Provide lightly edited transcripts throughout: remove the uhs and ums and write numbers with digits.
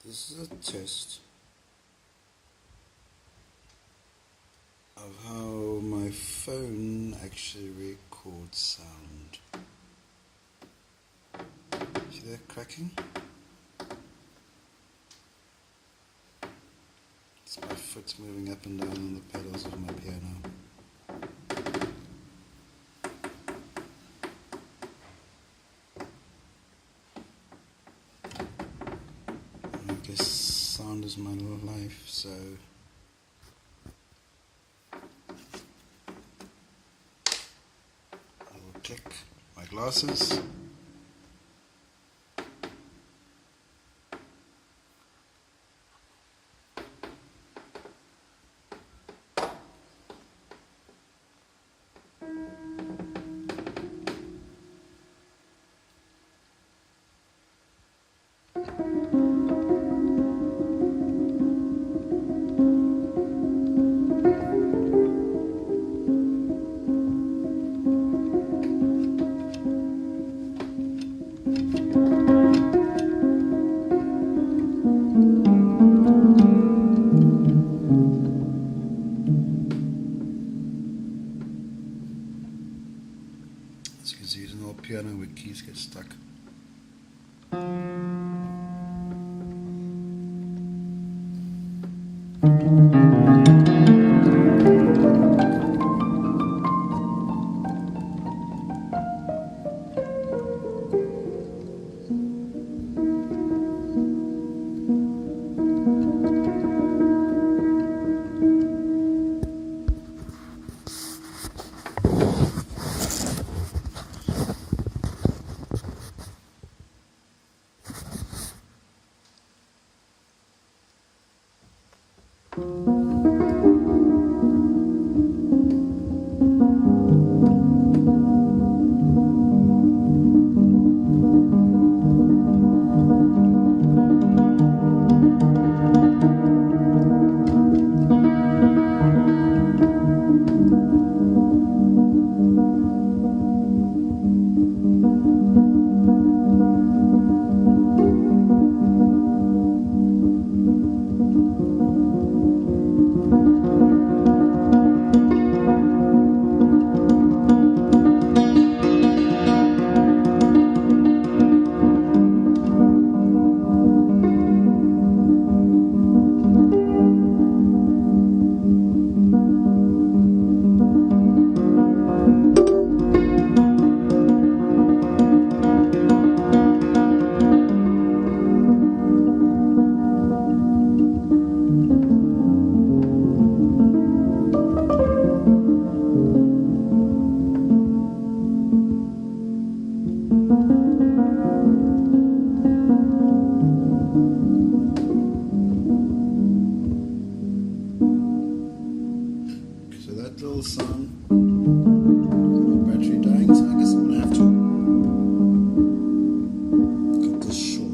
This is a test of how my phone actually records sound. See that cracking? It's my foot moving up and down on the pedals of my piano. I guess sound is my life, so I will click my glasses. As you can see, it's an old piano where keys get stuck. So that little sound, battery dying, so I guess I'm going to have to cut this short.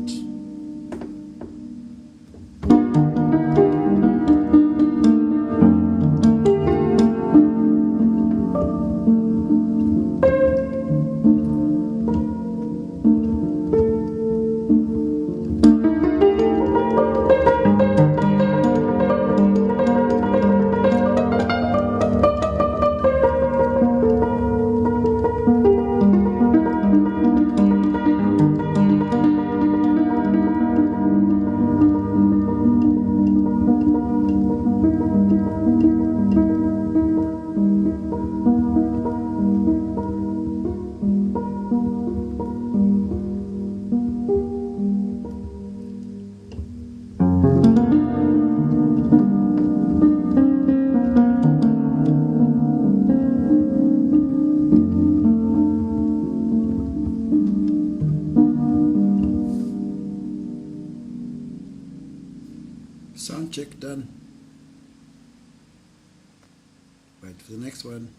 Sound check done. Wait for the next one.